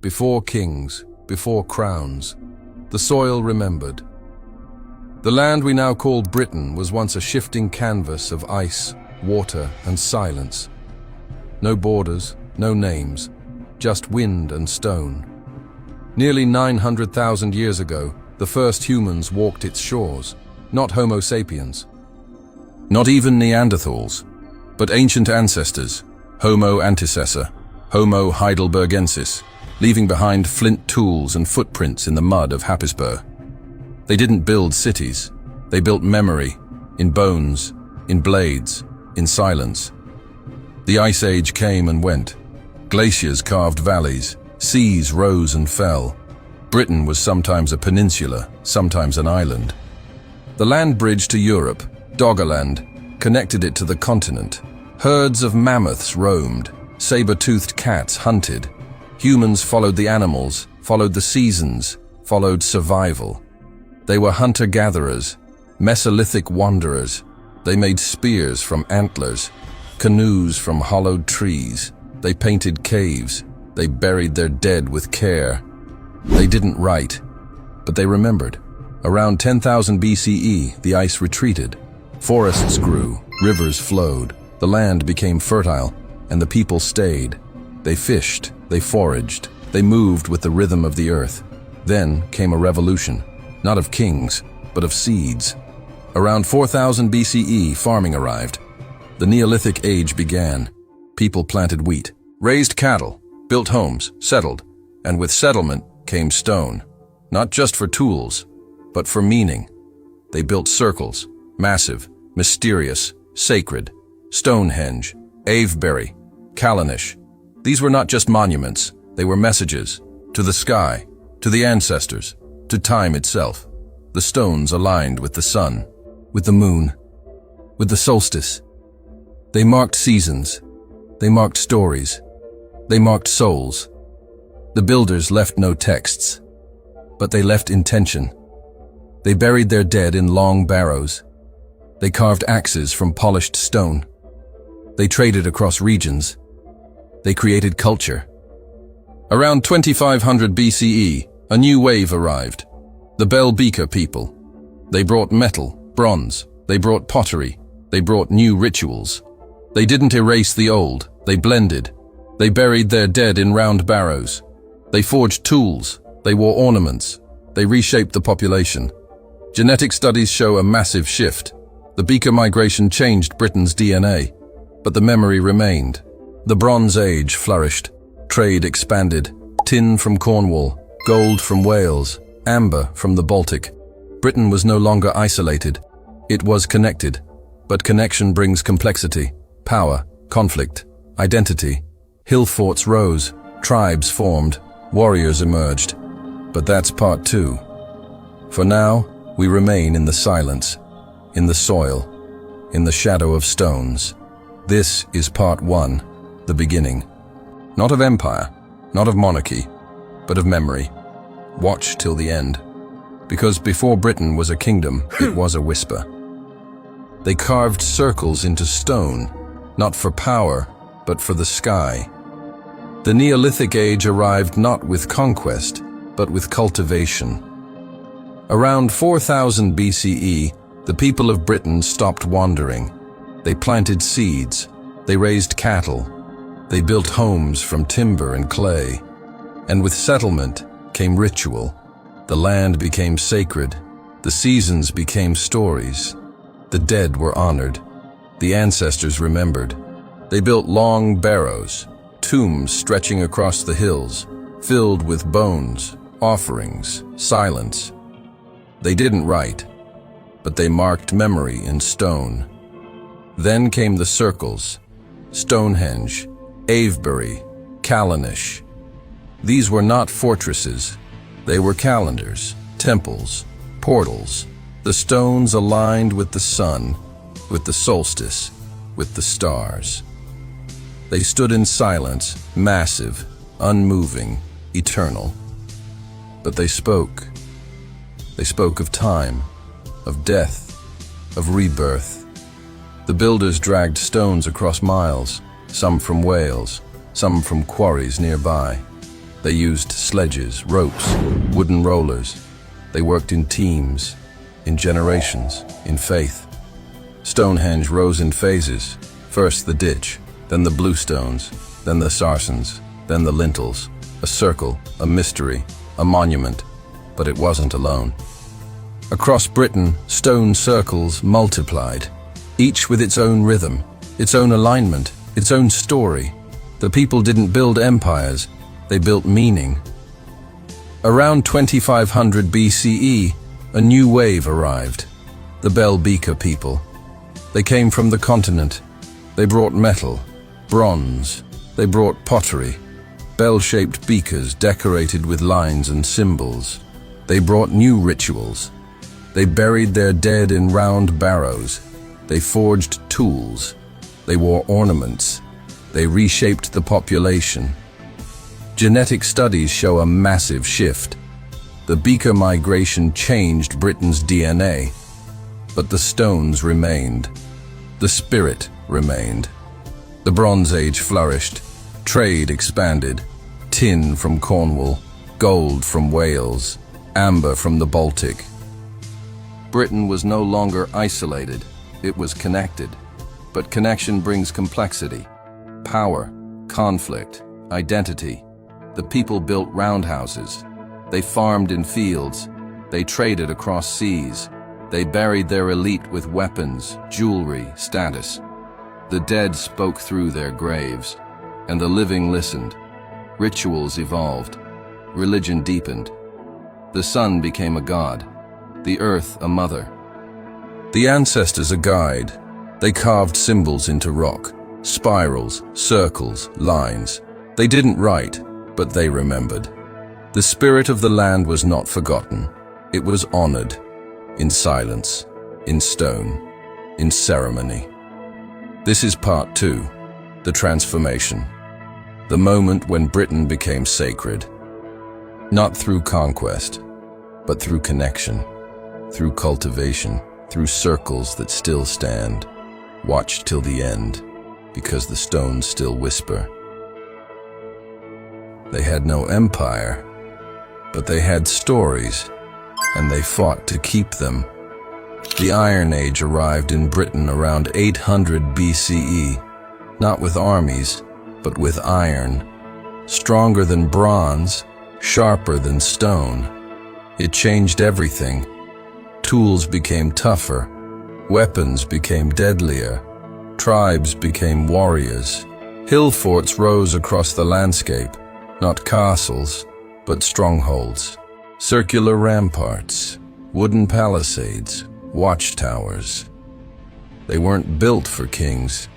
before kings, before crowns. The soil remembered. The land we now call Britain was once a shifting canvas of ice, water, and silence. No borders, no names, just wind and stone. Nearly 900,000 years ago, the first humans walked its shores, not Homo sapiens. Not even Neanderthals, but ancient ancestors, Homo antecessor, Homo heidelbergensis, leaving behind flint tools and footprints in the mud of Happisburgh. They didn't build cities, they built memory, in bones, in blades, in silence. The Ice Age came and went. Glaciers carved valleys, seas rose and fell. Britain was sometimes a peninsula, sometimes an island. The land bridge to Europe, Doggerland, connected it to the continent. Herds of mammoths roamed, saber-toothed cats hunted. Humans followed the animals, followed the seasons, followed survival. They were hunter-gatherers, Mesolithic wanderers. They made spears from antlers, canoes from hollowed trees. They painted caves. They buried their dead with care. They didn't write, but they remembered. Around 10,000 BCE, the ice retreated. Forests grew, rivers flowed, the land became fertile, and the people stayed. They fished, they foraged, they moved with the rhythm of the earth. Then came a revolution, not of kings, but of seeds. Around 4000 BCE, farming arrived. The Neolithic age began. People planted wheat, raised cattle, built homes, settled, and with settlement came stone, not just for tools, but for meaning. They built circles, massive, mysterious, sacred. Stonehenge, Avebury, Callanish. These were not just monuments, they were messages, to the sky, to the ancestors, to time itself. The stones aligned with the sun, with the moon, with the solstice. They marked seasons, they marked stories, they marked souls. The builders left no texts, but they left intention. They buried their dead in long barrows. They carved axes from polished stone. They traded across regions. They created culture. Around 2500 BCE, a new wave arrived. The Bell Beaker people. They brought metal, bronze. They brought pottery. They brought new rituals. They didn't erase the old. They blended. They buried their dead in round barrows. They forged tools. They wore ornaments. They reshaped the population. Genetic studies show a massive shift. The Beaker migration changed Britain's DNA, but the memory remained. The Bronze Age flourished. Trade expanded. Tin from Cornwall, gold from Wales, amber from the Baltic. Britain was no longer isolated. It was connected. But connection brings complexity, power, conflict, identity. Hill forts rose, tribes formed, warriors emerged. But that's part two. For now, we remain in the silence, in the soil, in the shadow of stones. This is part one, the beginning. Not of empire, not of monarchy, but of memory. Watch till the end. Because before Britain was a kingdom, it was a whisper. They carved circles into stone, not for power, but for the sky. The Neolithic age arrived not with conquest, but with cultivation. Around 4000 BCE, the people of Britain stopped wandering. They planted seeds, they raised cattle, they built homes from timber and clay. And with settlement came ritual. The land became sacred, the seasons became stories. The dead were honored, the ancestors remembered. They built long barrows, tombs stretching across the hills, filled with bones, offerings, silence. They didn't write, but they marked memory in stone. Then came the circles, Stonehenge, Avebury, Callanish. These were not fortresses, they were calendars, temples, portals. The stones aligned with the sun, with the solstice, with the stars. They stood in silence, massive, unmoving, eternal. But they spoke. They spoke of time, of death, of rebirth. The builders dragged stones across miles, some from Wales, some from quarries nearby. They used sledges, ropes, wooden rollers. They worked in teams, in generations, in faith. Stonehenge rose in phases. First the ditch, then the bluestones, then the sarsens, then the lintels. A circle, a mystery, a monument, but it wasn't alone. Across Britain, stone circles multiplied, each with its own rhythm, its own alignment, its own story. The people didn't build empires, they built meaning. Around 2500 BCE, a new wave arrived, the Bel Beka people. They came from the continent. They brought metal, bronze. They brought pottery, bell-shaped beakers decorated with lines and symbols. They brought new rituals. They buried their dead in round barrows. They forged tools. They wore ornaments. They reshaped the population. Genetic studies show a massive shift. The Beaker migration changed Britain's DNA, but the stones remained. The spirit remained. The Bronze Age flourished. Trade expanded. Tin from Cornwall, gold from Wales, amber from the Baltic. Britain was no longer isolated. It was connected. But connection brings complexity, power, conflict, identity. The people built roundhouses. They farmed in fields. They traded across seas. They buried their elite with weapons, jewelry, status. The dead spoke through their graves, and the living listened. Rituals evolved. Religion deepened. The sun became a god, the earth a mother. The ancestors a guide. They carved symbols into rock, spirals, circles, lines. They didn't write, but they remembered. The spirit of the land was not forgotten. It was honored, in silence, in stone, in ceremony. This is part 2, the transformation. The moment when Britain became sacred. Not through conquest, but through connection, through cultivation, through circles that still stand. Watch till the end, because the stones still whisper. They had no empire, but they had stories, and they fought to keep them. The Iron Age arrived in Britain around 800 BCE, not with armies, but with iron. Stronger than bronze, sharper than stone. It changed everything. Tools became tougher, weapons became deadlier, tribes became warriors. Hill forts rose across the landscape, not castles, but strongholds. Circular ramparts, wooden palisades, watchtowers. They weren't built for kings.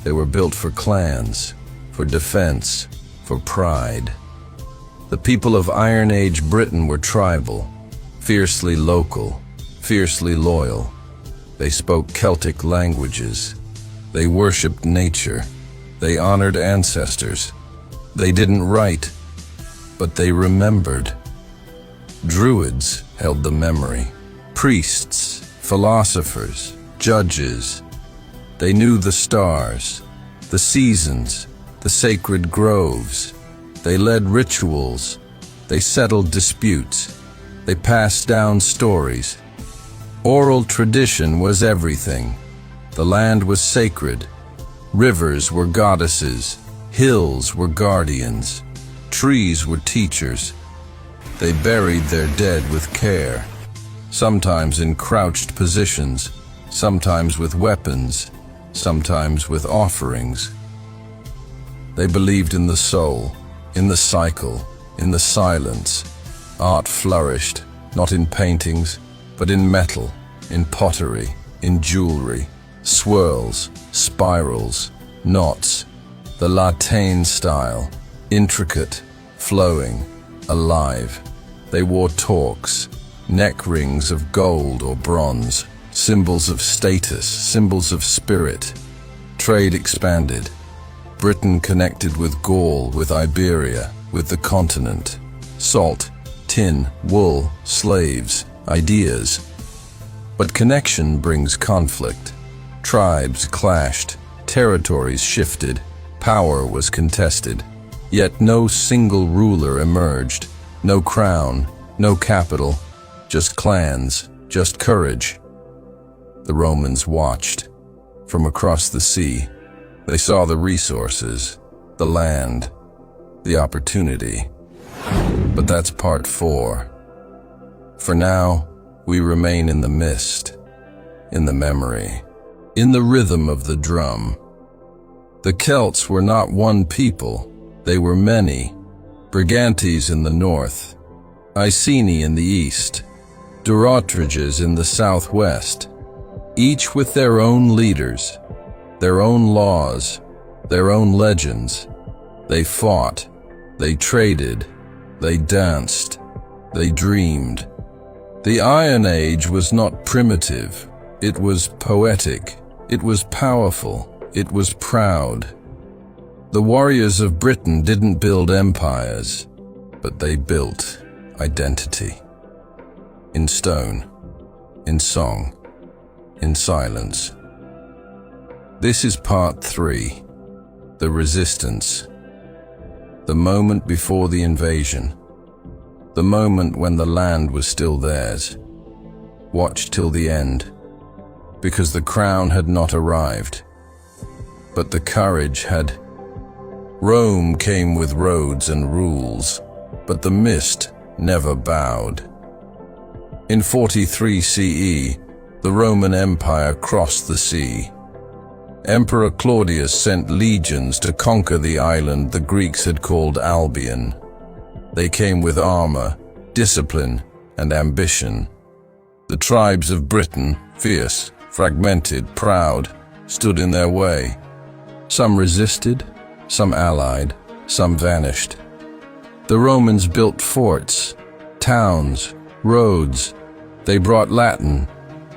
They were built for clans, for defense, for pride. The people of Iron Age Britain were tribal, fiercely local, fiercely loyal. They spoke Celtic languages. They worshipped nature. They honored ancestors. They didn't write, but they remembered. Druids held the memory. Priests, philosophers, judges. They knew the stars, the seasons, the sacred groves. They led rituals. They settled disputes. They passed down stories. Oral tradition was everything. The land was sacred. Rivers were goddesses. Hills were guardians. Trees were teachers. They buried their dead with care, sometimes in crouched positions, sometimes with weapons, sometimes with offerings. They believed in the soul, in the cycle, in the silence. Art flourished, not in paintings, but in metal, in pottery, in jewelry, swirls, spirals, knots. The Latin style, intricate, flowing, alive. They wore torques, neck rings of gold or bronze, symbols of status, symbols of spirit. Trade expanded. Britain connected with Gaul, with Iberia, with the continent. Salt, tin, wool, slaves, ideas. But connection brings conflict. Tribes clashed, territories shifted, power was contested. Yet no single ruler emerged, no crown, no capital, just clans, just courage. The Romans watched. From across the sea, they saw the resources, the land, the opportunity. But that's part 4. For now, we remain in the mist, in the memory, in the rhythm of the drum. The Celts were not one people, they were many. Brigantes in the north, Iceni in the east, Durotriges in the southwest, each with their own leaders, their own laws, their own legends. They fought, they traded, they danced, they dreamed. The Iron Age was not primitive, it was poetic, it was powerful, it was proud. The warriors of Britain didn't build empires, but they built identity. In stone, in song, in silence. This is part 3, the resistance. The moment before the invasion. The moment when the land was still theirs. Watch till the end, because the crown had not arrived, but the courage had. Rome came with roads and rules, but the mist never bowed. In 43 CE, the Roman Empire crossed the sea. Emperor Claudius sent legions to conquer the island the Greeks had called Albion. They came with armor, discipline, and ambition. The tribes of Britain, fierce, fragmented, proud, stood in their way. Some resisted, some allied, some vanished. The Romans built forts, towns, roads. They brought Latin,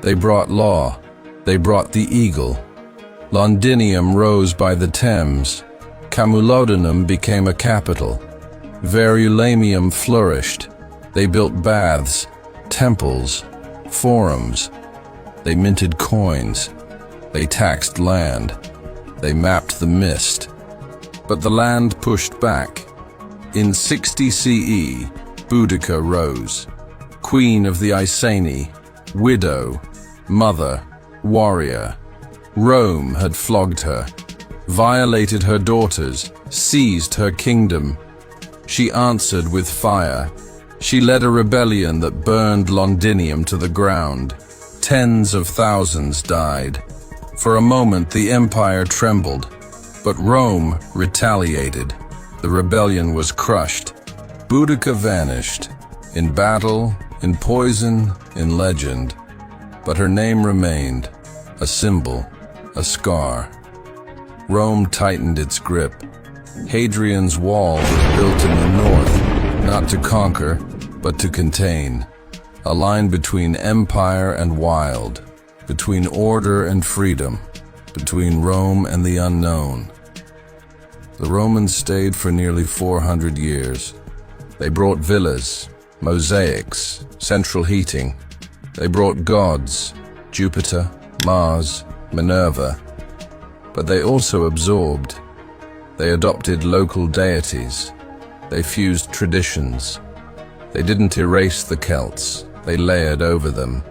they brought law, they brought the eagle. Londinium rose by the Thames. Camulodunum became a capital. Verulamium flourished. They built baths, temples, forums. They minted coins. They taxed land. They mapped the mist. But the land pushed back. In 60 CE, Boudica rose, queen of the Iceni, widow, mother, warrior. Rome had flogged her, violated her daughters, seized her kingdom. She answered with fire. She led a rebellion that burned Londinium to the ground. Tens of thousands died. For a moment the empire trembled, but Rome retaliated. The rebellion was crushed. Boudica vanished, in battle, in poison, in legend. But her name remained, a symbol, a scar. Rome tightened its grip. Hadrian's Wall was built in the north, not to conquer, but to contain. A line between empire and wild, between order and freedom, between Rome and the unknown. The Romans stayed for nearly 400 years. They brought villas, mosaics, central heating. They brought gods, Jupiter, Mars, Minerva. But they also absorbed. They adopted local deities. They fused traditions. They didn't erase the Celts. They layered over them.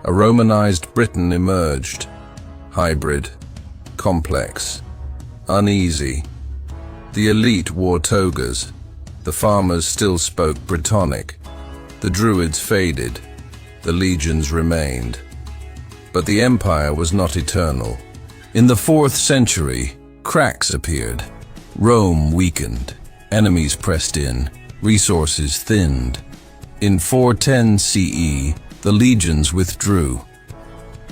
A Romanized Britain emerged. Hybrid, complex, uneasy. The elite wore togas. The farmers still spoke Brittonic. The Druids faded. The legions remained. But the empire was not eternal. In the 4th century, cracks appeared. Rome weakened. Enemies pressed in. Resources thinned. In 410 CE, the legions withdrew.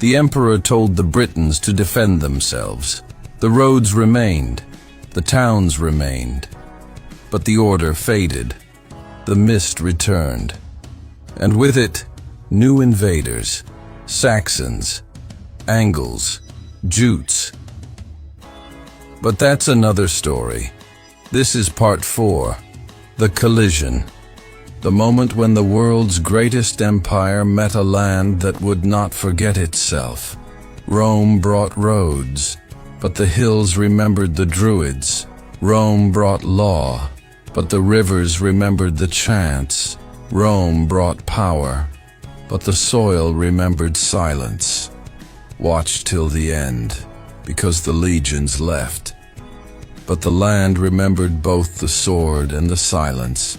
The emperor told the Britons to defend themselves. The roads remained. The towns remained. But the order faded. The mist returned. And with it, new invaders. Saxons, Angles, Jutes. But that's another story. This is part 4, the collision. The moment when the world's greatest empire met a land that would not forget itself. Rome brought roads, but the hills remembered the Druids. Rome brought law, but the rivers remembered the chants. Rome brought power, but the soil remembered silence. Watch till the end, because the legions left. But the land remembered both the sword and the silence.